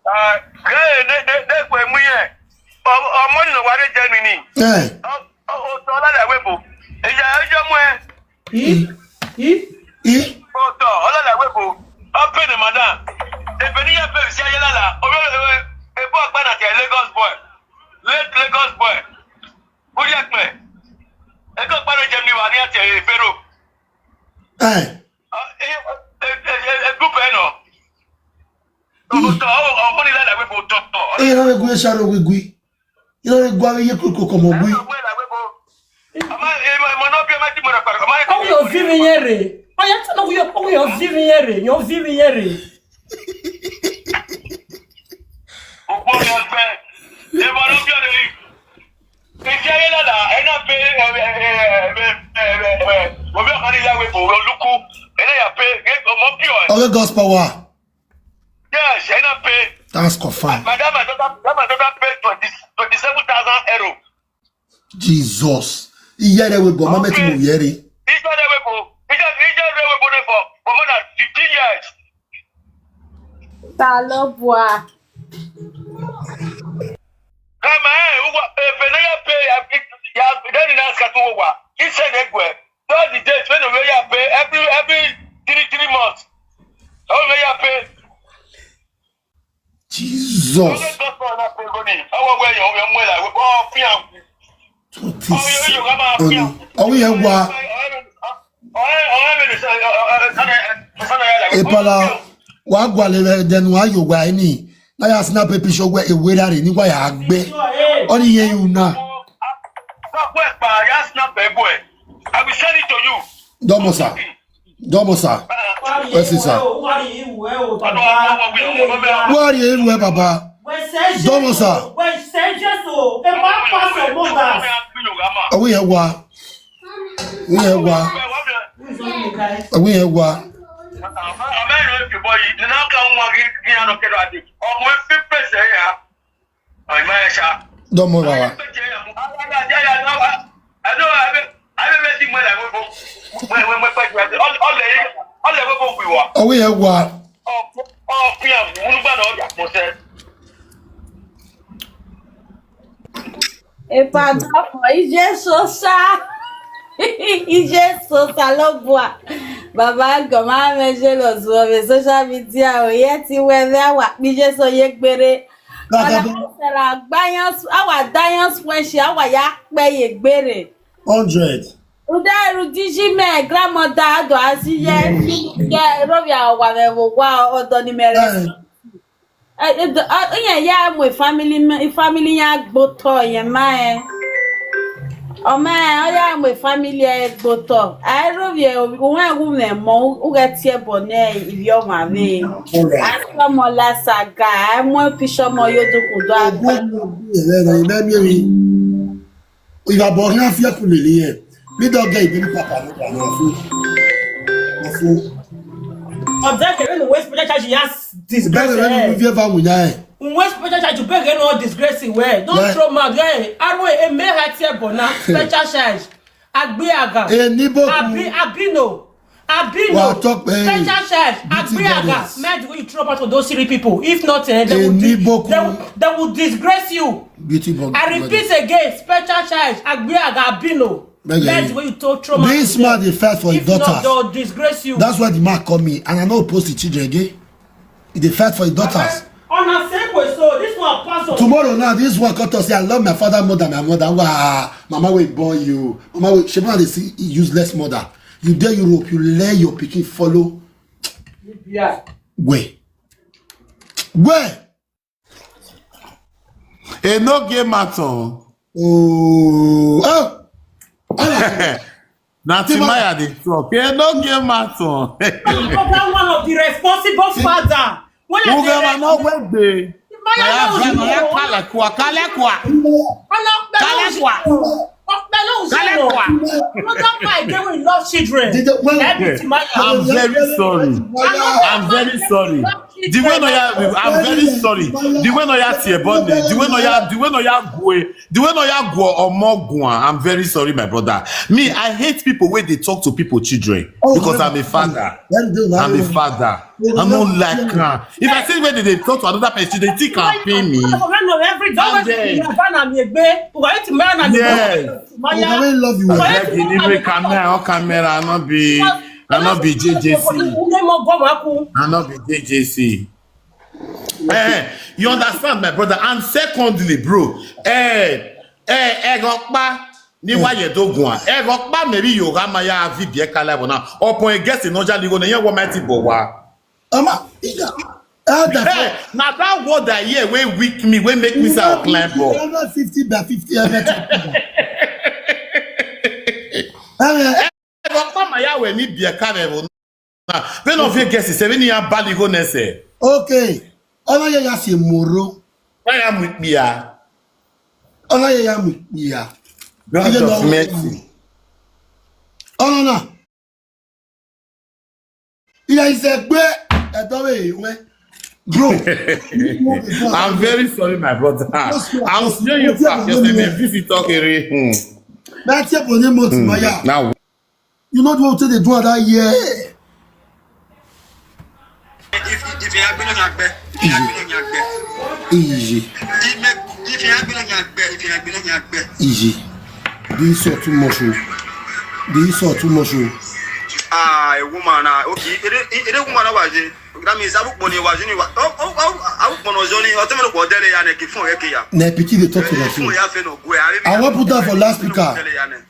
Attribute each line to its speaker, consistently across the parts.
Speaker 1: They were me. Money no ware Germany. Oh, so that webo. Oh, so all that webo. Open the madam. The Benia Pay Sayala. A boy man at Lagos boy. Lagos boy. Who yak me? I got Barry Germany one at Fero. A good penno. Oh, money that webo.
Speaker 2: You know, we shadow we gui. You know, we go away. You could come on.
Speaker 3: Oh, you're viving here. I have to know you're viving here. You're viving here.
Speaker 2: Okay, gospel wa.
Speaker 1: Yes, I not pay.
Speaker 2: That's confirmed.
Speaker 1: Madam, I don't pay 27,000 euro.
Speaker 2: Jesus. Iye we go mama ti mo yeri.
Speaker 1: It's not a weapon. It's just a weapon for more than 15 years.
Speaker 4: Talobwa.
Speaker 1: Come on, Penaya pay. Then in Askatowa. He said, all the days when we pay every 3 months. How we pay?
Speaker 2: Jesus.
Speaker 1: Oh,
Speaker 2: we have wa. Epala wa gwale den wa yo wa ni. Na ya snap a picture where a weather ni wa ya agbe. Oni yen you na. I will send it to you. Domosa. Where's it, sir? What are you everywhere, Baba? Domosa. We have wa. We have wa. We have wa. Don't move, Baba. Oh, we have what?
Speaker 4: Lobwa. Baba goma meje lo so be social media o ye ti we wa mi je so ye gbere. Ala sera gbayan awa dayan when she awa ya pe ye gbere.
Speaker 2: 100.
Speaker 4: Udaru dijime grandmother do asiye ye robia wa me wa odo ni mere. Ya mo family ya gboto yen ma o ma ya mo family ya gboto I robia o wa wu me mo u ga tie bone ibi o ma ve aso mo la saga mo pisho mo yodoku do agba
Speaker 2: il va boire un fier pour le lien. Mais donc, il veut papa.
Speaker 3: Object in the West Special Charge, yes, disgrace. West Special Charge, you beg no disgrace where. Don't throw my guy. Arwe, a may have here, Bona, Special Charge. Agbiaga. Abino. Special Charge. Agbiaga. Mad will you throw out to those silly people. If not, they will disgrace you. I repeat again, Special Charge. Agbiaga. Abino. That's why you told trauma.
Speaker 2: This man they fight for his daughters.
Speaker 3: They'll disgrace you.
Speaker 2: That's why the man call me, and I know post the children again. They fight for his daughters.
Speaker 3: On a same way, so this one pass on.
Speaker 2: Tomorrow now, this one come to say I love my father more than my mother. Wow, Mama will born you. Mama will. She want to see useless mother. You there Europe, you let your pikin follow.
Speaker 3: Yeah.
Speaker 2: Where?
Speaker 5: A no game matter.
Speaker 2: Oh.
Speaker 5: Now Timaya dey talk. No game matter.
Speaker 3: One of the responsible father. When I say
Speaker 5: no wait dey. I'm very sorry. The way no ya, I'm very sorry. The way no ya tiebonde, the way no ya go or more go. I'm very sorry, my brother. Me, I hate people when they talk to people children because I'm a father. I'm a father. I'm not like her. If I say when they talk to another person, they think I'm paying me.
Speaker 3: Yes.
Speaker 2: I love you.
Speaker 5: Camera, I not be JJC. I not be JJC. You understand, my brother? And secondly, bro, ni wa ye dogun a maybe you ga ma ya video kala bona upon a guest in oja ligo na yen wo mighty bo wa
Speaker 2: Now
Speaker 5: that word that here wey weak me, wey make me say I climb up
Speaker 2: 50 by 50
Speaker 5: ya we ni bia kala bo na when of you guest 7 year bali go nese
Speaker 2: okay ona ya se moro
Speaker 5: why am with me ya
Speaker 2: ona ya mu ya
Speaker 5: God of mercy.
Speaker 2: Oh no. Yeah, he said, bro.
Speaker 5: I'm very sorry, my brother. I'll show you back. Just let me visit talk here.
Speaker 2: That's your name,
Speaker 5: Now,
Speaker 2: you know what they do that year.
Speaker 1: If you have been on your bed,
Speaker 2: Easy.
Speaker 1: If you have been on your bed,
Speaker 2: Easy. This is too much.
Speaker 1: a woman, okay, it woman was it. That means I would money was in I would only automatic or dele and a phone.
Speaker 2: Na pity they talk to us. I want put that for last speaker.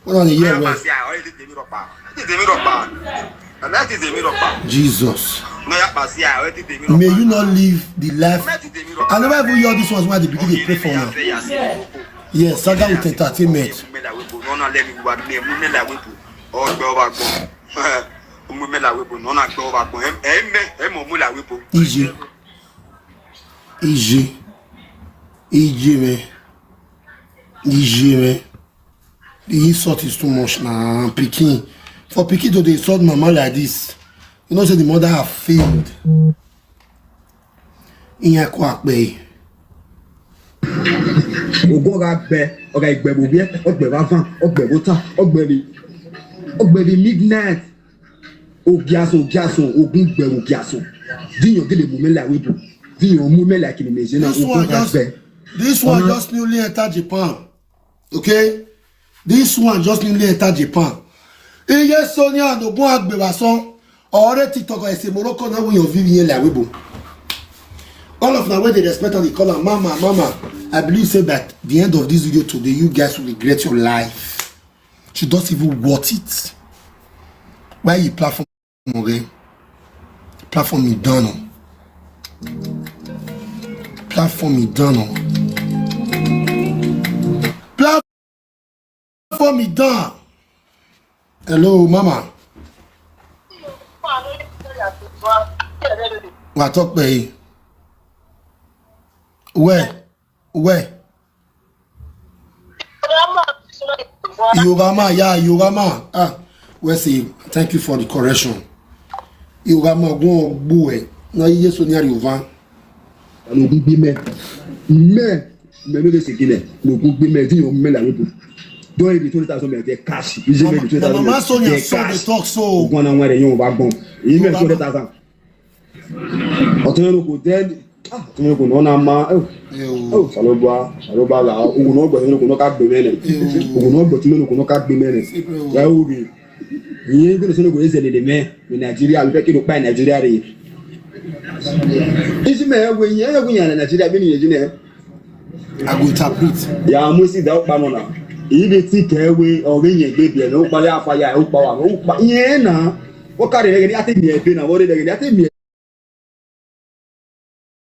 Speaker 2: Hold on a year. Jesus. May you not live the life. I never even hear this ones where they begin to pray for now. Yes, Saga with entertainment. EG, man. The insult is too much now. Pikin. For Pikin to insult mama like this, you know, say the mother have failed. In your quack bay.
Speaker 6: Midnight. Ogiaso, Ogun. Dinyo get a moment like we do. Dinyo moment like in the
Speaker 2: This one just newly entered Japan. Okay? This one just newly entered Japan. Yes, Sonia and Ogun Agbewason already TikTok is a Morocco now when you're viewing like Weibo. All of now when they respect and they call her Mama. I believe say that the end of this video today, you guys will regret your life. She doesn't even want it. Why you platform okay? Platform is done. Platform is done. Platform is done. Hello, Mama. What talk by? Where? Yorama. Ah, where say? Thank you for the correction. Yorama go boy. No, yes, Sonia Yovan.
Speaker 6: No be me no dey sekile. No be me. Dinyo moment like we do. Don't even 20,000 me dey cash.
Speaker 2: Mama Sonia so they talk so.
Speaker 6: Go na where you back bomb. You make 20,000. Otonyo go dead. Otonyo go na ma. Oh, saloba la. Ogun no gbo no ka gbe mele. Ogun no gbo no ka gbe mele. Ya oge. Yin go so no go ezele de me. Nigeria we take no pa Nigeria re. Isi me we yin na Nigeria be ni ejine.
Speaker 2: I go interpret.
Speaker 6: Ya mo si da pa no na. Ibe ti kewe o be yin gbe bi e no pa ya fa ya o pa wa o pa yin na. O ka re ni ate mi e be na wo re ni ate mi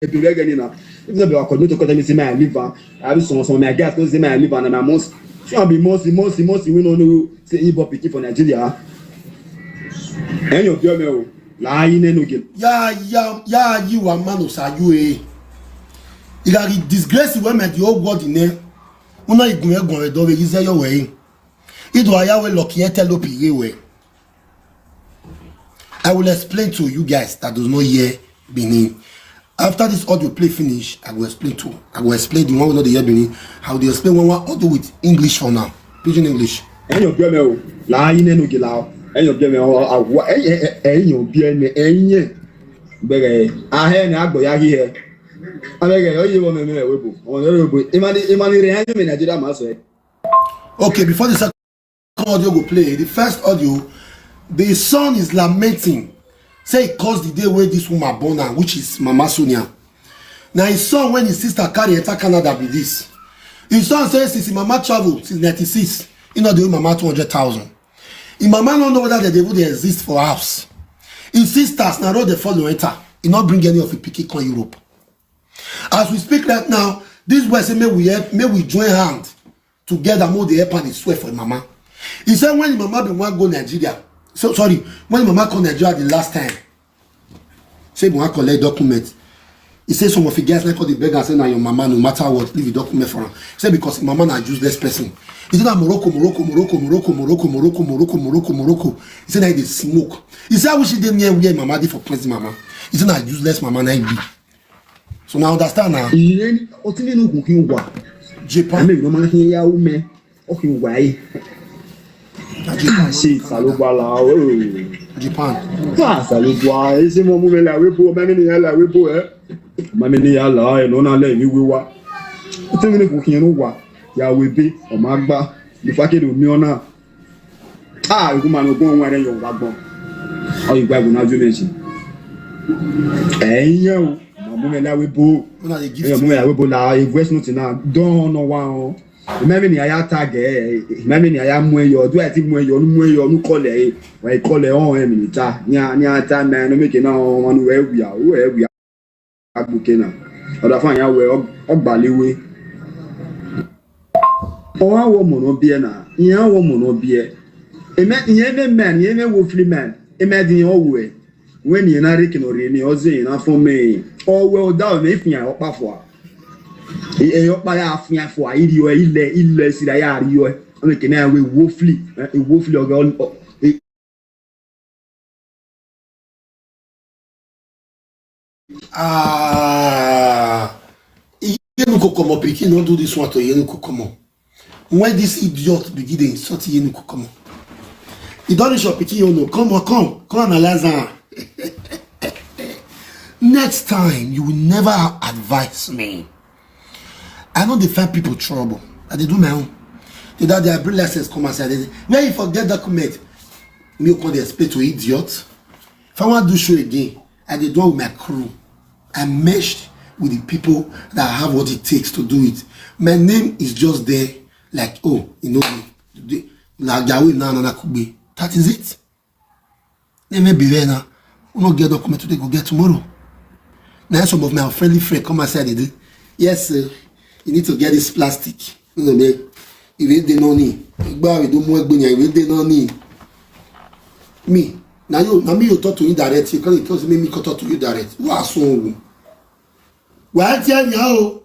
Speaker 6: if you be according to me say my liver, I be some my gas go say my liver and my most should be most we no know say Igbo pikin for Nigeria. And you do me la yin no game.
Speaker 2: Yeah, you a man of you eh. You got disgrace when met the old God in there. Una igun do we say your way. It do aya we lucky tell up way. I will explain to you guys that does not hear Benin. After this audio play finish, I will explain too. I will explain the one we know the hear Benin. How they explain one audio with English for now. Pidgin English.
Speaker 6: Ẹ̀yin òbí ẹ̀mẹ̀ o, láàyè nínú gìlà o. Ẹ̀yin òbí ẹ̀mẹ̀ o, àwọ̀ ẹ̀yin òbí ẹ̀mẹ̀ ẹ̀yin bẹ̀rẹ̀ ahẹ́ ni àgbọ̀yá yí ẹ̀. Abẹ́gẹ̀ yọ yí wọ́n mẹ́mẹ́ ẹ̀ wébo. Ọ̀nà ẹ̀rọ wébo. Ìmọ̀ni rẹ̀ ẹ̀yin mi Nàìjíríà máa sọ ẹ̀.
Speaker 2: Okay, before the second audio go play, the first audio, the son is lamenting. Say it caused the day where this woman born her, which is Mama Sonia. Now his son, when his sister carry enter Canada with this, his son says since his mama travel since 96, he not doing mama 200,000. His mama don't know whether they would exist for house. His sisters now road they follow enter. He not bring any of the picky con Europe. As we speak right now, this boy say may we join hand together more the help and the swear for mama. He said when mama been want go Nigeria. So sorry, when mama come Nigeria the last time, say we want collect document. He said some of the guys like all the beggars say now your mama no matter what leave the document for her. He said because mama na useless person. He said that Morocco. He said that they smoke. He said I wish he didn't hear where mama did for president mama. He said that useless mama na be. So now understand now. Japan.
Speaker 6: Ṣe ìsàlùbọ̀là ooo.
Speaker 2: Japan.
Speaker 6: Fún àsàlùbọ̀ ẹ̀ ṣé mo mú mi là wípé mẹ́mí ni yàrá wípé ẹ̀. Mẹ́mí ni yàrá ẹ̀ lọ́nà alẹ́ mi wíwá. Ó tẹ́mi ní kò kí ẹnu wà yàwé bí ọmọ àgbà ìfákéde omi ọ̀nà. Ìkú màá ní ogún ohun ẹ̀rẹ́ yọ̀ wá gbọ́n. Ọ̀yìn gba ìgbóná ojú méjì. Ẹ̀yin yẹn o, màá mú mi là wípé. Ẹ̀yọ̀ mú mi là wípé la voice note náà dán ọ̀nà wa ọ̀. Mẹ́mí ni àyà tàgẹ̀ mẹ́mí ni àyà mú ẹyọ ọdún àti mú ẹyọ ọdún kọlẹ̀ ẹ̀ wọ́n ìkọlẹ̀ ọ̀hún ẹ̀mí níta ní ata mẹ́rin méje náà wọn ni wọ́n ẹ̀wìyà agbókè náà ọ̀dà fún àyà wẹ̀ ọgbàléwé. Ọwọ́ àwọ̀ mọ̀nà bíẹ́ náà ìyẹn àwọ̀ mọ̀nà bíẹ́ ìyẹn mẹ́mẹ́ ìyẹn mẹ́wọ́ fílímẹ̀ ẹ̀mẹ́dìyàn ọ̀wọ̀ ẹ̀ wọ́n ènìyàn náà rékìnà rẹ̀ ní ọ̀zẹ̀ yìí náà fún mi ọ̀wẹ̀ ọ̀dà ọ̀nà ìfìyàn ọ̀pá fọ̀ eyo pa ya afian fo ayiri o ile sira ya ari o o ke na we wofli oga
Speaker 2: Yenu kokomo pikin don't do this one to Yenu kokomo. When this idiot begin to insult Yenu kokomo, he don't reach your pikin you know. Come analyze her. Next time you will never advise me. I know they find people trouble. I they do my own. They that their bring lessons come and say, where you forget document, me come they explain to idiot. If I want to do show again, I did do with my crew. I meshed with the people that have what it takes to do it. My name is just there, like oh, you know me. That is it. They may be there now. We not get document today, go get tomorrow. Now some of my friendly friends come and say they do. Yes, sir. You need to get this plastic. You know, if they don't need, me. Now me you talk to you direct. You can't tell me talk to you direct. What so? Well, tell me how.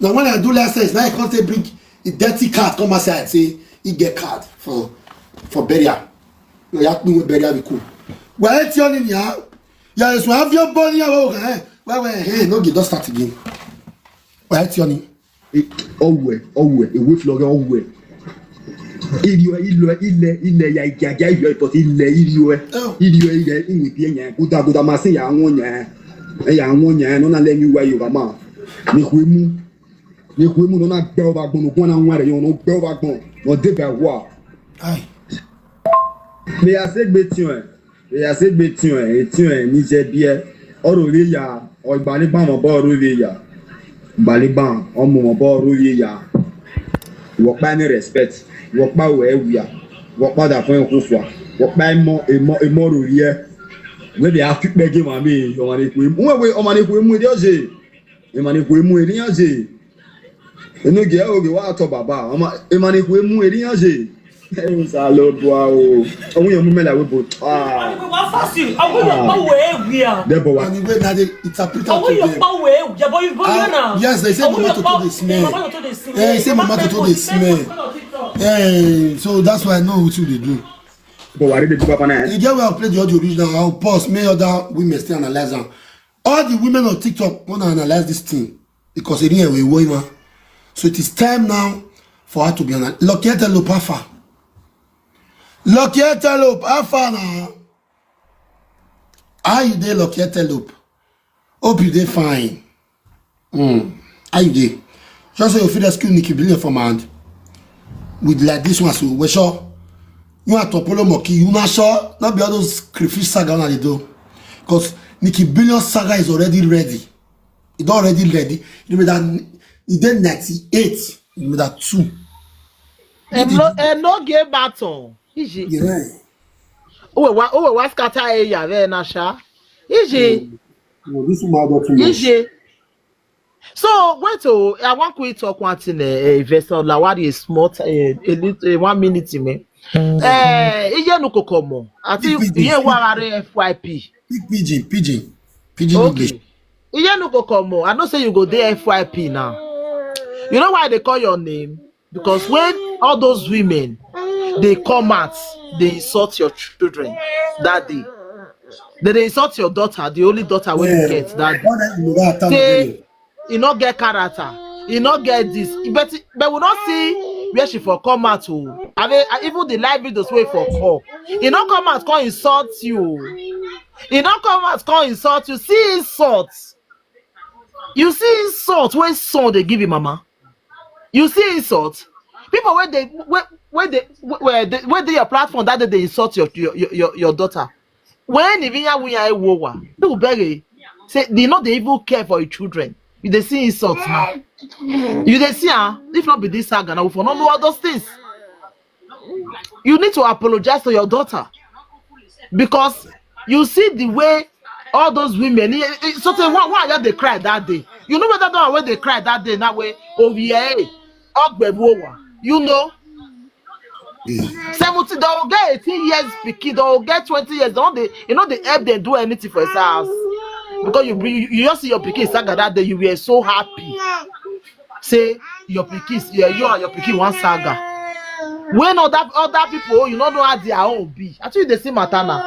Speaker 2: Now when I do lessons, now I can't say bring a dirty card. Come aside, say you get card for burial. You have to burial be cool. Well, tell me how. Yeah, you have your body. Well, hey, no, you don't start again. Right, Johnny?
Speaker 6: Always, away flog always. Il ya gaga il but il bien good ma say ya wonya no na let me where you mama. Ni kwemu no na gbe oba gbon no na nware yo no gbe oba gbon no de be wa. Ai. Me ya se gbe tion e ni je bie oro re ya o gbale ba mo bo oro re ya. Baliban ọmọ ọbọ roye ya wọpa ní respect wọpa wẹwia wọpa da fún ẹkọfà wọpa ẹmọ roye wẹbi afipẹ gé mami ọmọdékùn emu wẹwẹ ọmọdékùn emu ẹdí ọsẹ ọmọdékùn emu ẹdí ọsẹ ẹnu gẹ oge wà tọ bàbá ọmọdékùn emu ẹdí ọsẹ ẹnu sàlọ bua o ọmọ yẹn mú mẹlẹ wẹbọ
Speaker 2: Debo wa. And the way that interpret yes, they say mama to the smell. Yeah, they say mama to the smell. Yeah, so that's why I know what they do.
Speaker 6: But why did they do papa na?
Speaker 2: You get where I play the audio original. I'll pause. May other women stay analyze them. All the women on TikTok want to analyze this thing because it didn't woman. So it is time now for her to be analyzed. Lucky Telope Alpha. Lucky Telope Alpha now. How you dey, Lucky Telope? Hope you dey fine. How you dey? Just so you feel rescue Nikki Billion from my hand. With like this one, so we sure. You are Topolo Moki, you not sure, not be all those crayfish saga on the do. Because Nikki Billion saga is already ready. It's already ready. You made that it did 98. You made that 2.
Speaker 7: And no game battle.
Speaker 2: Yeah.
Speaker 7: Oh, what scatter area there, Nasha? Is
Speaker 2: This one too much.
Speaker 7: So wait to I want to talk one thing investor la what is smart a little 1 minute me. Iye no kokomo. I think iye wa FYP.
Speaker 2: Pidgin English.
Speaker 7: Iye no kokomo. I don't say you go there FYP now. You know why they call your name? Because when all those women they come out, they insult your children that day. They insult your daughter, the only daughter when you get that day. You not get character, you not get this, but we not see where she for come out to. I mean, even the live videos way for call. You not come out, can't insult you. You not come out, can't insult you. See insult. You see insult when son they give you, mama. You see insult. People where they your platform that day they insult your daughter. When even we are wowa, people beg say they not they even care for your children. You they see insults now. You they see if not be this saga now for not know all those things. You need to apologize to your daughter because you see the way all those women. So why they cried that day? You know whether that when they cried that day that way over here, you know. 70, they will get 18 years speaking, they will get 20 years. They help them do anything for themselves. Because you just see your pikin saga that day, you were so happy. Say your pikin, you and your pikin one saga. When other people, you don't know how their own be. Actually, they see Matana.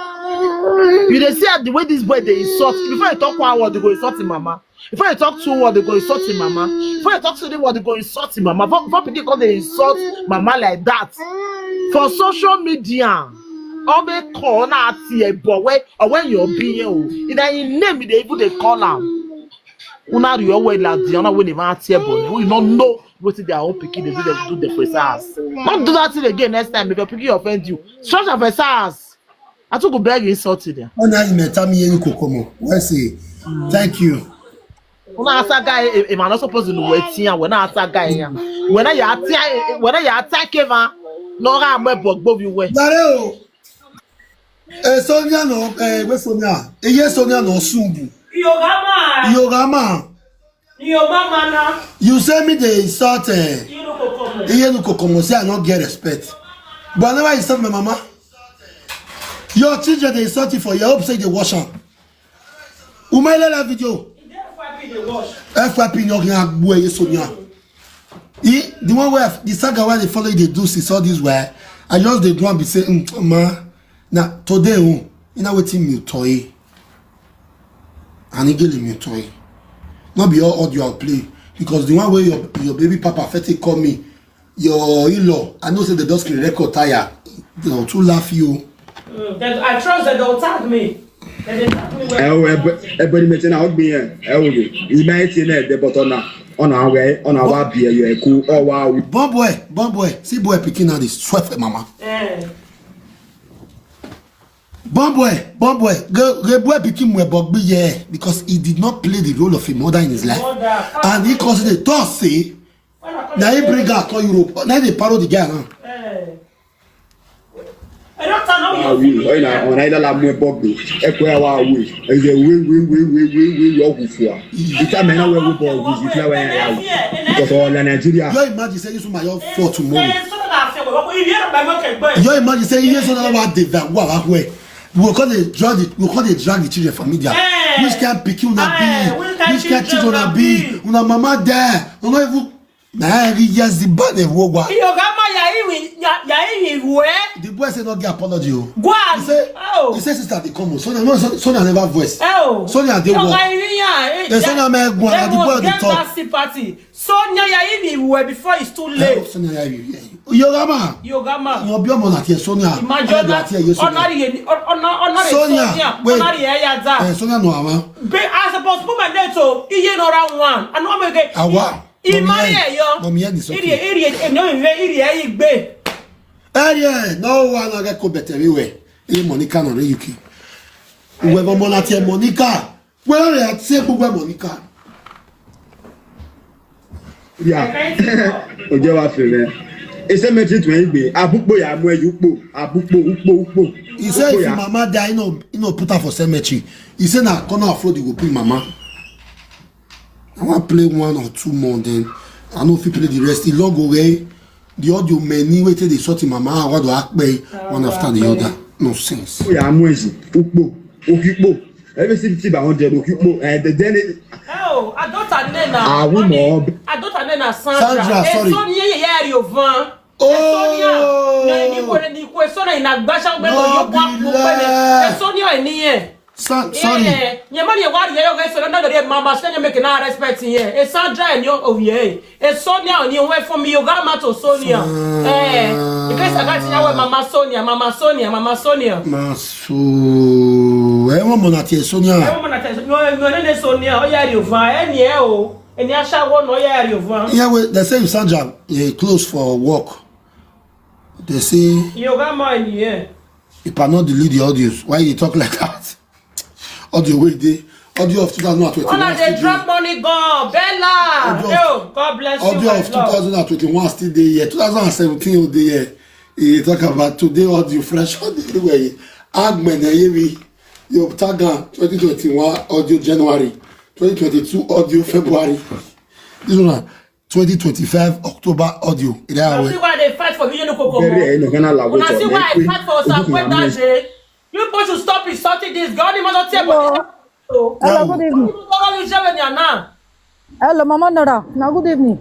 Speaker 7: You they see the way this boy they insult. Before you talk 1 word, they go insult him mama. Before you talk 2 words, they go insult him mama. Before you talk 3 words, they go insult him mama. Before people call they insult mama like that. For social media. Or they call na tie boy or when you're being in a name they even they call them. Una you always like the other when they want tie boy. We don't know what their own picking they do the first house. Don't do that thing again next time if your picking offend you. Stretch of first house. I took a bag insulted there.
Speaker 2: Oh now you met me any kokomo. Let's say thank you.
Speaker 7: Una asa guy am not supposed to wait here when I asa guy here. When I attack him no ram we bog you way.
Speaker 2: Sonia no, where Sonia? Sonia no sumbu. Yogama.
Speaker 3: na.
Speaker 2: You say me they insult you no kokomo say I not get respect. But never insult my mama. Your children they insult you for your hope say they wash am. Umaila la video. FYP no can boy Sonia. The one where the saga where they follow they do see all this where I just they do and be say ma. Now today, you know what me toy, and he give me toy. Not be all audio play because the one where your baby papa fete call me, your in-law. I know say they just can record tire. They don't too laugh you.
Speaker 3: I trust that they'll tag me.
Speaker 6: Everybody mention out me. You might say that the button on our way on our beer. You are cool. Oh wow,
Speaker 2: bomb boy, see boy picking out this sweat mama. Bon boy, the boy became a bugby yeah because he did not play the role of a mother in his life, and he considered the toss say. Now he bring her to Europe. Now they parody the guy.
Speaker 3: I don't know.
Speaker 6: Oui, on a la moins bugby. Et quoi oui. Oui, for. It's a man where we go visit now. Because all Nigeria.
Speaker 2: You imagine saying this my for tomorrow. You imagine saying yes on our day that way. We call they drag the children from media. Which can pick you na be? Which can children na be? Una mama there. Una even na yes the bad they wo.
Speaker 3: Yogama ya iwi
Speaker 2: The boy said not get apology.
Speaker 3: Go on.
Speaker 2: He said sister they come. Sonia never voice. Sonia they walk. Sonia may go and the boy they talk.
Speaker 3: Sonia ya before it's too late.
Speaker 2: Sonia ya Yogama. You be on at Sonia. Sonia. Wait. Sonia no ama.
Speaker 3: I suppose put my name so he no round one. I know me get.
Speaker 2: Awa. No one get go better everywhere. Monica no UK. Whoever Monatia Monica. Where are say Monica?
Speaker 6: Yeah. Ojo wa fe me. Ese meji to egbe. Abukpo ya mu eyupo. Abukpo.
Speaker 2: He said if mama die, you know put her for cemetery. He said na corner of road you go pay mama. I want to play 1 or 2 more, then I know if you play the rest. The log away, the audio many waited they sort mama. What do I play one after the other? No sense.
Speaker 6: Oh yeah, I'm waiting. Ukbo. Every city by 100 Ukbo. Then
Speaker 3: oh, I don't know. I don't know
Speaker 2: Sandra. Sorry.
Speaker 3: Sonia, you van.
Speaker 2: Oh.
Speaker 3: Sonia in a basha Sonia in here.
Speaker 2: Sorry.
Speaker 3: Your money, what you guys are not mama, stand making our respect here. It's Sandra and you over here. It's Sonia and you went from Yogama to Sonia. Because I got to Mama Sonia.
Speaker 2: Maso. Everyone at Sonia.
Speaker 3: No, Sonia. Oh, yeah, you van. And you shall want no, yeah, you van.
Speaker 2: Yeah, well, they say Sandra close for work. They say
Speaker 3: Yogama in here.
Speaker 2: You cannot delete the audios. Why you talk like that? Audio way day. Audio of 2021.
Speaker 3: Oh, they drop money gone. Bella. God bless you.
Speaker 2: Audio of 2021 still there. Yeah. 2017 day. Yeah. He talk about today audio fresh audio everywhere. Agmen heavy. You tag 2021 audio January. 2022 audio February. This one 2025 October audio.
Speaker 3: You see why they fight for Vision Coco? You see why I fight for some that day? You supposed to stop insulting this girl. You must not
Speaker 8: Hello, good evening. Hello, Mama Nora. Now, good evening.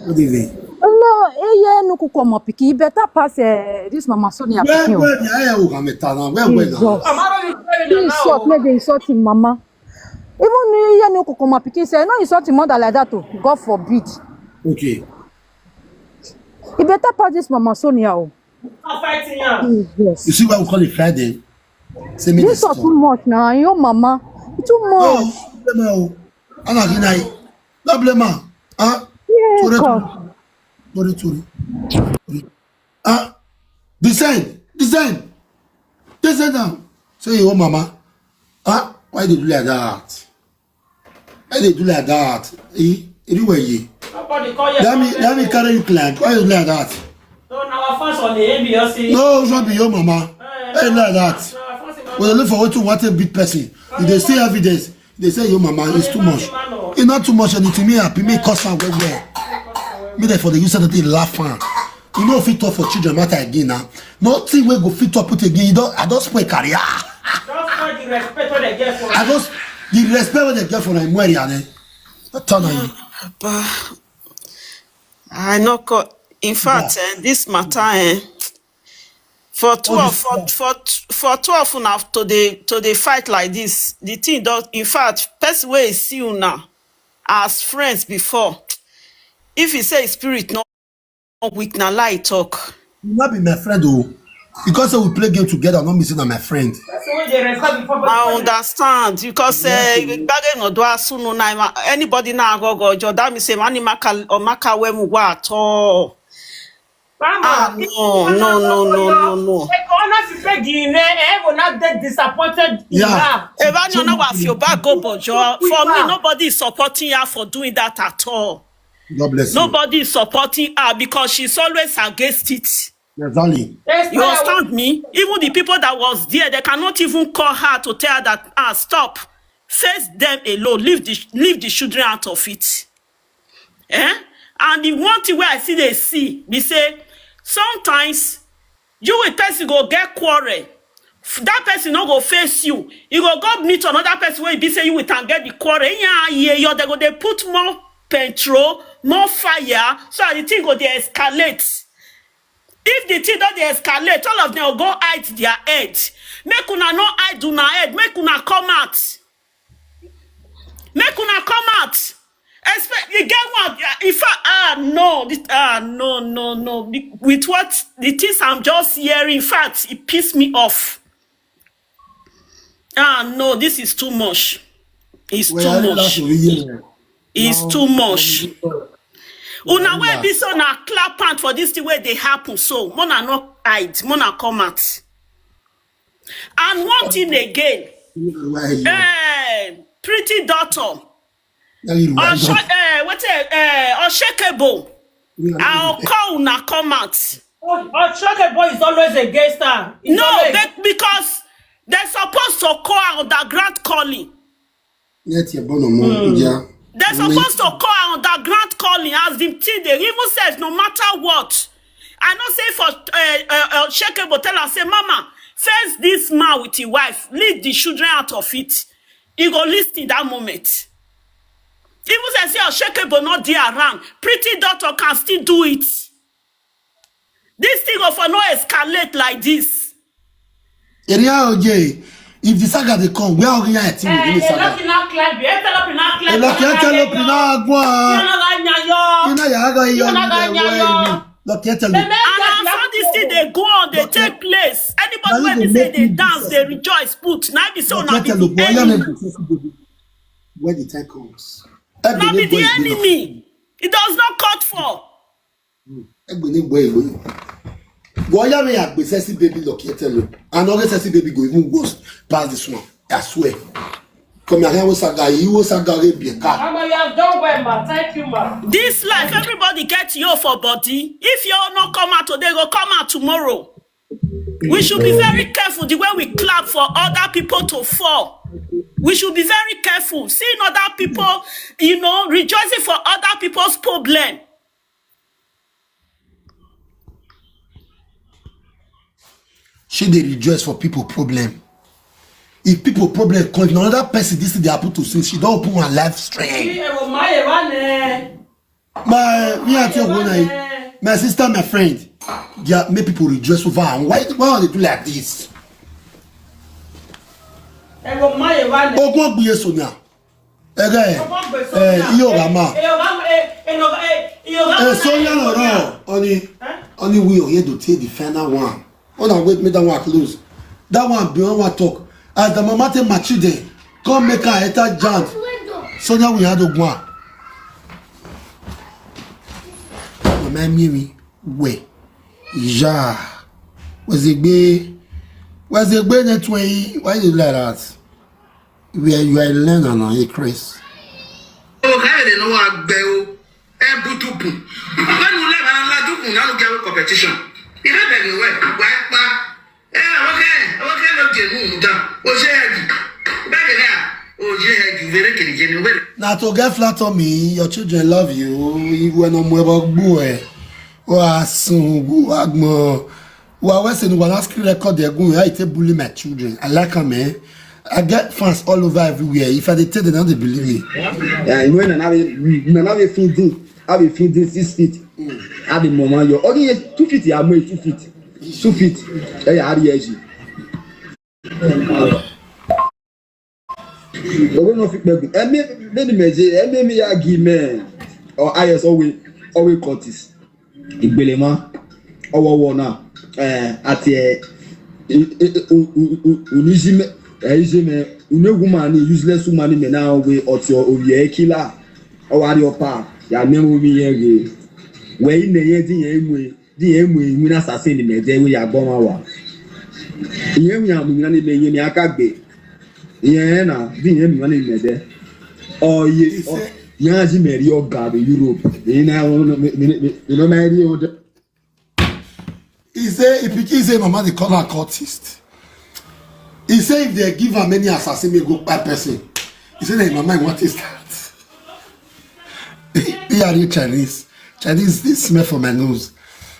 Speaker 2: Good evening.
Speaker 8: No, no kuko piki. Better pass this Mama Sonia.
Speaker 2: Where
Speaker 8: they insulting Mama. Even no kuko piki say no insulting mother like that. God forbid.
Speaker 2: Okay.
Speaker 8: You better pass this Mama Sonia.
Speaker 2: Yes. You see why we call it Friday? Say me
Speaker 8: this is too much now. Your Mama. Too much.
Speaker 2: No, no blame her. Huh?
Speaker 8: Yeah,
Speaker 2: sorry. Descend now. Say your Mama. Huh? Why they do like that? Anyway, let me carry you client. Why you do like that?
Speaker 3: No, now I first on the ABOC.
Speaker 2: No, it's not be your Mama. Why you like that? When they look for what a big person, if they see evidence, they say your Mama is too much. It's not too much, and it me happy, me cause some well. Me there for the user that they laugh on. You know fit up for children matter again now. Nothing will go fit up put again. I don't spoil career.
Speaker 3: Don't the respect what they get for.
Speaker 2: The respect what they get for them. Where are they? Turn on you.
Speaker 9: I know. In fact, this matter. For 12 now to the fight like this, the thing does. In fact, person way see you now as friends before. If you say spirit no weak na lie talk.
Speaker 2: You not be my friend though, because we play game together. Not missing on my friend.
Speaker 9: I understand because anybody now go that me say mani maka or maka wemu wa at all. No.
Speaker 3: Disappointed.
Speaker 2: Yeah.
Speaker 9: For me, nobody is supporting her for doing that at all.
Speaker 2: God bless you.
Speaker 9: Nobody is supporting her because she's always against it.
Speaker 2: Exactly.
Speaker 9: You understand me? Even the people that was there, they cannot even call her to tell her that stop. Face them alone. Leave the children out of it. And the one thing where I see, we say, sometimes you will person go get quarrel. That person not go face you. You go meet another person where you say you will get the quarrel. They put more petrol, more fire, so the thing go they escalate. If the thing don't dey escalate, all of them will go hide their head. Make una no hide una head. Make una come out. Make una come out. You get what? In fact, no. No. With what the things I'm just hearing, in fact, it pissed me off. No, this is too much. It's too much. It's too much. Una wey be so na clap hand for this thing where they happen. So mona not hide, mona come out. And one thing again, pretty daughter, unshakable. I'll call una come out.
Speaker 3: Unshakable is always against her.
Speaker 9: Because they're supposed to call her underground calling. They're supposed to call her underground calling as the thing they even says no matter what. I know say for Shakebo tell her say, Mama, face this man with your wife, lead the children out of it. He go listen that moment. Even say Shakebo not there around, pretty daughter can still do it. This thing of no escalate like this.
Speaker 2: If the saga they come, we are going to team with the saga.
Speaker 9: This thing they go on, they take place. Anybody when they say they dance, they rejoice, put. Now be so now be the enemy.
Speaker 2: Where the time comes.
Speaker 9: Now be the enemy. It does not cut for.
Speaker 2: Goya me have sexy baby located look. And all sexy baby go even go past this one. I swear. Come here, you saga be a car.
Speaker 3: Mama, you have done well, ma. Thank you, ma.
Speaker 9: This life, everybody gets you for body. If you not come out today, go come out tomorrow. We should be very careful the way we clap for other people to fall. We should be very careful. Seeing other people, rejoicing for other people's problem.
Speaker 2: She they rejoice for people problem. If people problem come, another person this is they happen to see, she don't open her life stream. My sister, my friend, yeah, make people rejoice over her. Why they do like this? Sonia. Sonia, only we are here to take the final one. Oh, now wait, make that one close. That one beyond one talk. As the mama take my children, come make her enter jant. Sonia, we had a one. Mama, me, wait. Ja. Was it be that way? Why you like that? You are a learner now, you Chris.
Speaker 10: Okay, they know what bell. Butupu. When you let her now get competition. You have anywhere.
Speaker 2: Now to get flat on me, your children love you. You were no more about boy. Or soon, Agmo. Well, I said, when I screen record, they're going to bully my children. I like them, eh? I get fans all over everywhere. If I tell them, they believe me.
Speaker 6: Yeah, you know, I have feeding 6 feet. I be mama, you're only 2 feet. You are 2 feet. 2 feet. I are the or I always Curtis. Ibelema, our now. At woman, useless woman, now we or your killer or your pa. Ya name me again. Where in the end, the we assassin in the day we are born our. Here we are money in Yakabe. Yana, the money in the day. Oh, yes, Yazi Mario God, Europe. You know, my idea.
Speaker 2: He say, if you say, Mama, they call her cultist. He say, if they give her many assassins, they go by person. He said, hey, Mama, what is that? They are you Chinese. Chinese, this smell from my nose.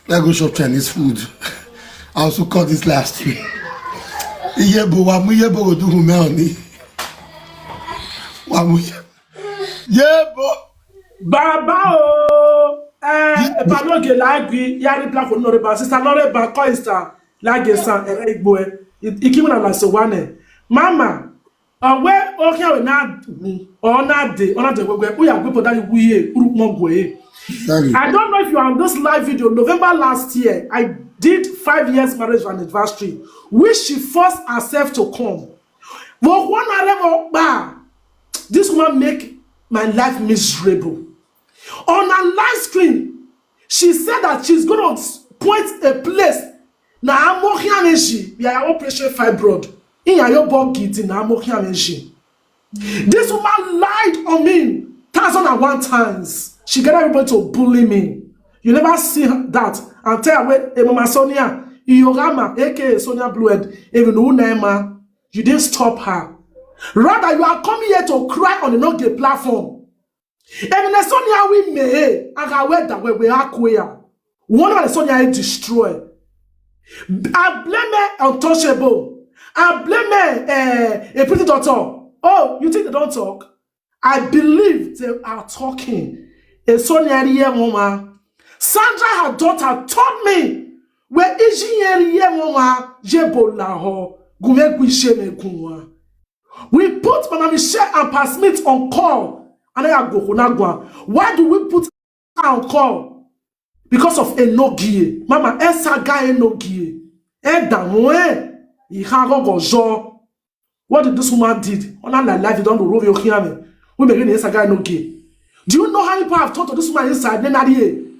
Speaker 2: Let's go shop Chinese food. I also caught this last week. Yebo, wamuyebo do humani. Yebo.
Speaker 3: Baba o.
Speaker 11: Pardon, que l'agri, y'a des plats qu'on n'aurait pas. C'est ça, n'aurait pas quoi, ça. La guessa, et boy, il qui m'a la sewane. Mama, where, okay, on a the way we are people that we I don't know if you are on this live video. November last year, I did 5 years marriage anniversary, which she forced herself to come. But when I level, this woman make my life miserable. On her live screen, she said that she's going to point a place. Na amokianeshi, we are operation fibroid. In your body, na amokianeshi. This woman lied on me 1,001 times. She got everybody to bully me. You never see that and tell her, Mama Sonia, Iyorama, aka Sonia Bluehead, even Unema, you didn't stop her. Rather, you are coming here to cry on the no-gay platform. Even Sonia we may, and I went that way we are queer. One of the Sonia is destroyed. I blame her untouchable. I blame her a pretty daughter. Oh, you think they don't talk? I believe they are talking. A Sonia here, mama. Sandra, her daughter, told me where is she here, mama? Jebola ho. We put Mama Michelle and Pa Smith on call. And I go Hunagwa. Why do we put her on call? Because of a no gie. Mama, esa guy no gie. What did this woman did? On our life, you don't know your hear. We begin esa guy no gie. Do you know how many people have talked to this woman inside? Nobody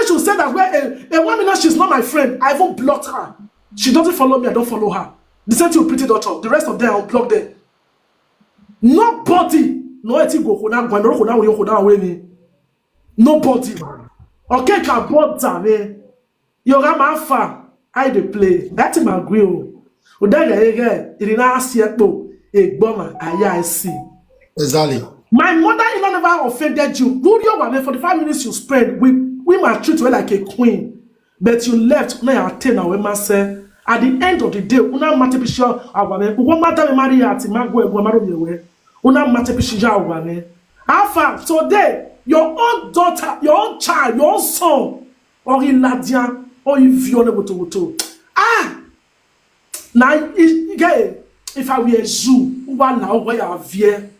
Speaker 11: should say that where a woman, she's not my friend. I even blocked her. She doesn't follow me, I don't follow her. The same thing with pretty daughter. The rest of them, I'll block them. Nobody. Nobody. Okay, can bother me. You're my fan. I dey play. That's my grill. It didn't ask yet. A bomber. I see.
Speaker 2: Exactly.
Speaker 11: My mother-in-law never offended you. Good your woman, 45 minutes you spend. We might treat her like a queen. But you left. Now you're 10 away, myself. At the end of the day, una matepisha awane. Uwa mata me marry ati magwe uwa maro yewe. Una matepisha awane. Afa today, your own daughter, your own child, your own son, or iladian, or ivione woto. Now if I were a zoo, uwa na uwa ya vie.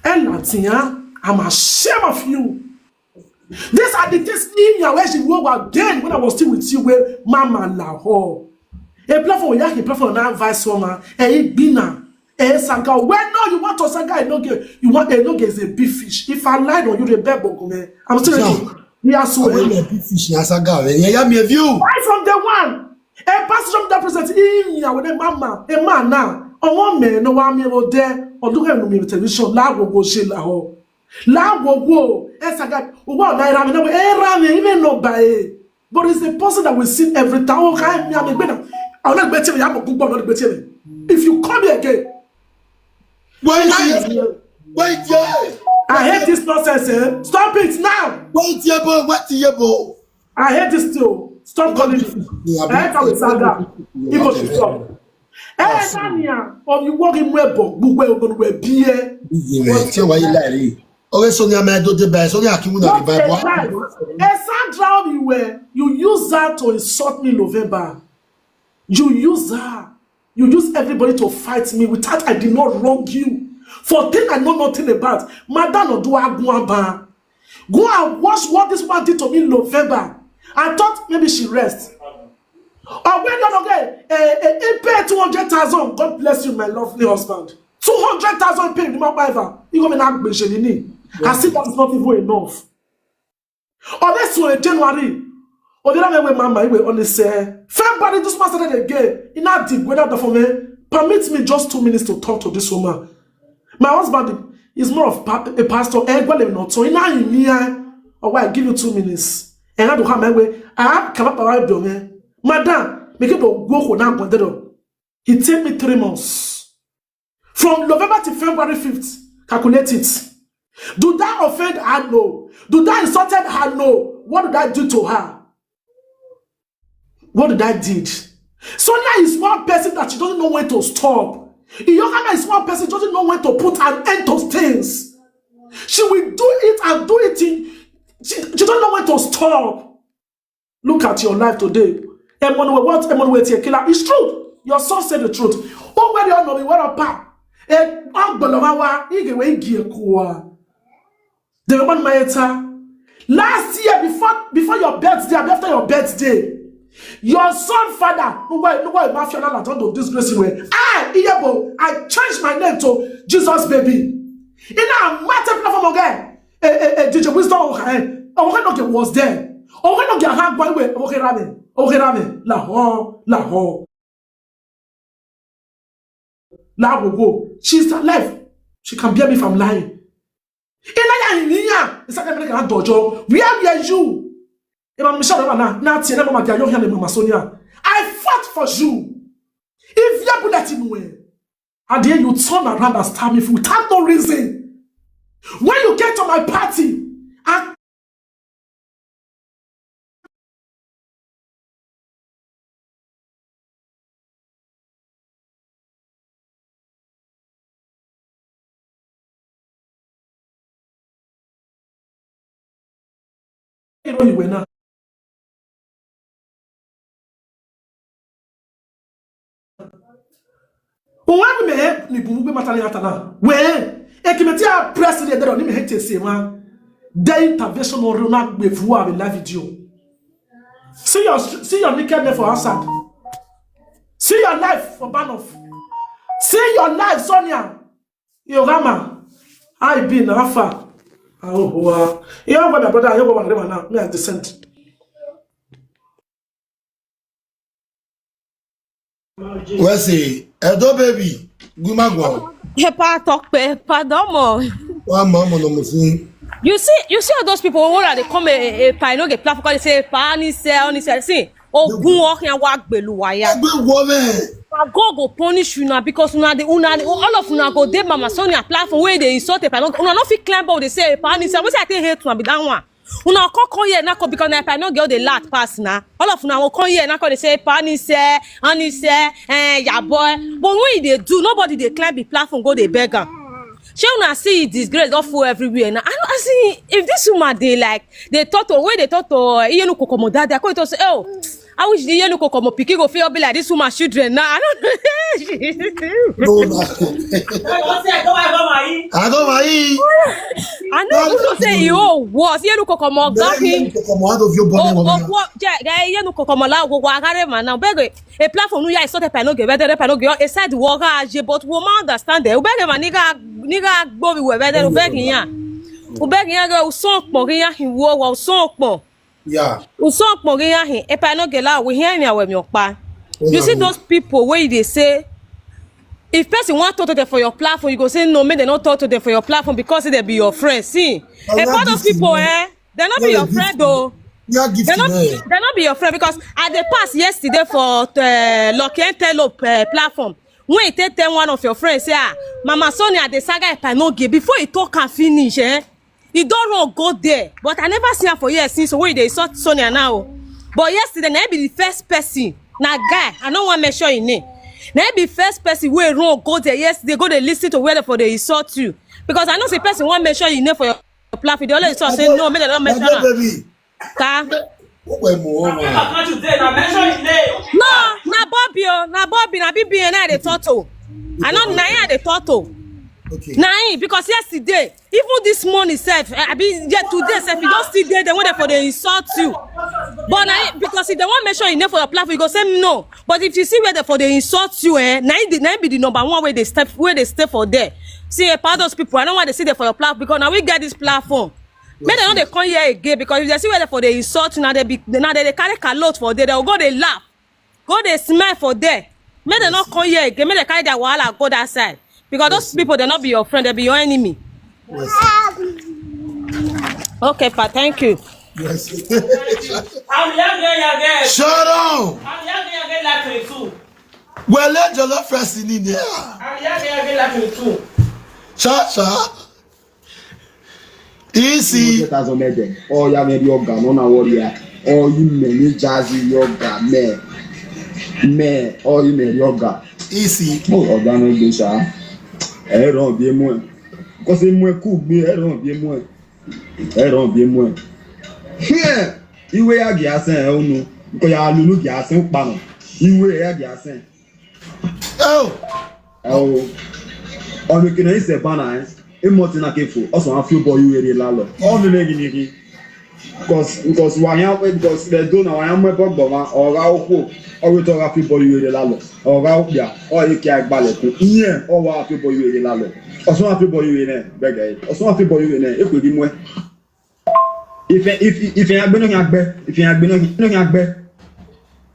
Speaker 11: Eladian, I'm ashamed of you. These are the things in your way she wrote again when I was still with you where Mama la ho. A platform a platform now vice woman, bina, sanka. When no you want to sanka no get you want a no get is a big fish. If I lied on you the bebo, I'm still yes big fish yeah me view. Right from the one. A pastor from that present in ya with a mama, a man now. On one man no one me over there or do have no television la go she la ho. La go sanka what na ram no even no buy. But it's the person that we see every time. Oh, I'm not betting you. If you come here again,
Speaker 2: wait,
Speaker 11: I hate this nonsense. Eh? Stop it now.
Speaker 2: Wait, yebo.
Speaker 11: I hate this too. Stop calling me. I hate how it's saga. People should stop. Hey, Sonia, or you walk in webo, Google will be here.
Speaker 2: Why you lie? Okay, Sonia, man, do the best. Sonia, you not
Speaker 11: Sandra, you use that to insult me in November. You use her. You use everybody to fight me without I did not wrong you. For things I know nothing about. Madam no do aguamba. Go and watch what this man did to me in November. I thought maybe she rest. Or when you get pay 200,000. God bless you, my lovely husband. 200,000 pay the man you go act Benjamin. I see that is not even enough. Or let's in January. Or the other way, Mama, we only say, February, this man started again. In that deep, without for me, permit me just 2 minutes to talk to this woman. My husband is more of a pastor. So in or why I give you 2 minutes. And I do have my way. I come up around you, Madam, make it go now. It take me 3 months. From November to February 5th, calculate it. Do that offend her? No. Do that insulted her? No. What did I do to her? What did I did? Sonia is one person that she doesn't know when to stop. Iyokama is one person doesn't know when to put an end to things. She will do it and do it She don't know when to stop. Look at your life today. It's true. Your son said the truth. Oh, where you know me, where up? The woman Maeta. Last year, before your birthday, and after your birthday, your son father, don't disgrace him. I changed my name to Jesus baby. In a matter platform again, DJ Wisdom was there. She's alive. She can bear me from lying. Where are you? I fought for you. If you are letting me, and then you turn around and stab me without no reason. When you get to my party, you were not. When me help ni bumu be matali hatana. When ekimetia president there oni me hate say man. The intervention or Ronald Bevoa with live video. See your nakedness for Assad. See your life for Banoff. See your life, Sonia. Yogama. I been Alpha. Oh, wow. You have my brother, you have my brother now. Me at descent.
Speaker 2: Where's he? Edo baby. Gumagwa.
Speaker 8: Pardon mo. You see all those people who are they come a no get platform they say pani sell see ogun okin wa gbeluwaya. God go punish you now because all of una go dey Mama Sonia platform where they insult a no una no fit climb up they say pani sell. We say I take hate to be that one. Una come here now because I no get the last pass now. All of una will come here now they say pani sell, honey sell, ya boy. But when they do, nobody they climb the platform go they beg am. She wanna see disgrace all full everywhere now. I see if this woman they like they thought to where they thought to Yenu Kokomoda, they to say, oh, I wish the Yenu Kokomo Piki go feel be like this woman children now. I don't know. I know who say you was Yenu Kokomo gapping. Yenu Kokomo la go wagare man now. Beg a platform no ya sort of no get better no get a side worker but woman understand there. Beg man nigga Bobby we better begging ya. We begging ya go sonk mo ya hin wo sonk mo. Yeah. We sonk mo ya hin. If I no get la we hear me we pa. You see those people where they say if person want to talk to them for your platform, you go say no, make they not talk to them for your platform because they be your friend. See, a part of people, they not be your friend though. They not be your friend because at the past yesterday for Lucky Antelope platform. When you tell one of your friends, say, Mama Sonia, the saga if I no give before you talk and finish, you don't run go there. But I never see her for years since where they saw Sonia now. But yesterday, I be the first person, na guy. I don't want to mention your name. Now be first person where run go there. Yesterday, go they listen to whether for they insult you because I know the person want mention your name for your platform. They always say no, me they don't mention her. No, na Bobby, na Bibi and I the turtle. I know Naya the turtle. Okay. Naya, because yesterday, even this morning, self, I be yet today, self, you don't see there, they want for the insult you. But Naya, because if they want mention your name for your platform, you go say no. But if you see where they for the insult you, Naya be the number one where they stay for there. See, a part of those people, I don't want to see them for your platform because now we get this platform. Maybe they know they come here again because if they see where they for the insult now they carry calotte for there, they'll go they laugh, go they smile for there. Maybe they not come here again, maybe they carry their wahala go that side because those people they not be your friend, they be your enemy. Yes. Okay, pa, thank you.
Speaker 2: Yes.
Speaker 11: Shut
Speaker 2: up. Well, let your love first in there. Shut. Easy.
Speaker 6: Oh, yeah, maybe yoga, no, no, warrior. Oh, you may jazzy yoga, man. Oh, you may yoga.
Speaker 2: Easy.
Speaker 6: Oh, damn it, Bisha. I don't be more. Because in my cook, I don't be more. Here, iwe ya gi asen onu. Ko ya lulu gi asen pa no. Iwe ya gi asen.
Speaker 2: Oh.
Speaker 6: On the kina ise bana emoti na kefu. Also an feel boy iwe lalo. On the legi because wa yan because they don't know wa yan mo gbogbo ma ora oko. Owe to ra feel boy iwe lalo. Ora opia. O ike agbale ko. Iyen o wa feel boy iwe lalo. Also an feel boy iwe ne bega. Also an feel boy iwe ne ekwe mwe. If you have been on your bed,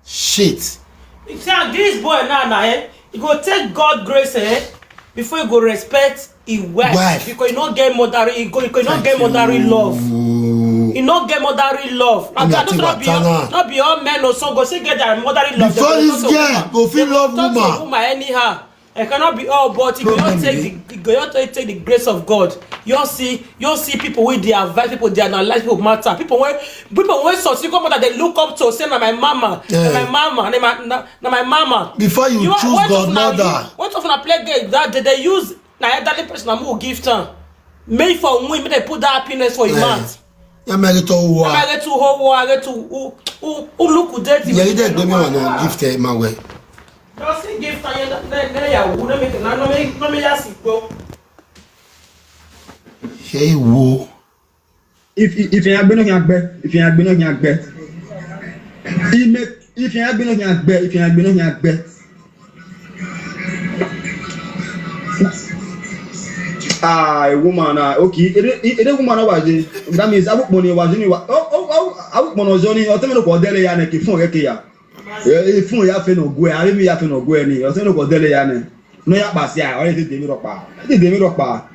Speaker 2: shit.
Speaker 3: See, this boy now, he go take God grace, before you go respect his wife. Because you not get motherly, you not get motherly love. You not get motherly love. Not be all men or so go say get their motherly love.
Speaker 2: Before this girl go feel love woman
Speaker 3: anyhow. It cannot be all, but you don't take the grace of God. You don't see people with their advice, people they analyze, people matter. People when so single mother they look up to say na my mama, na my mama.
Speaker 2: Before you choose God mother.
Speaker 3: What of a play game that they use na elderly person who give time. Make for women they put that happiness for a man.
Speaker 2: Ya mele to wo.
Speaker 3: Ya mele to ho, ya to who look good dirty.
Speaker 2: Ya ide gbe mi wana gift e ma we.
Speaker 3: Just give time na who no me ya siko.
Speaker 2: Hey wo.
Speaker 6: If you have been on your bed, if you have been on your bed, if you have been on your bed, if you have been on your bed. A woman, okay. It woman was that means I would money was anyway. I would monozoni or tell me what dele yana ki phone ya. If phone ya fe no go, I me ya fe no go any. Or tell me what dele yana. No ya pass ya, or it dey me rock pa. It dey me rock pa.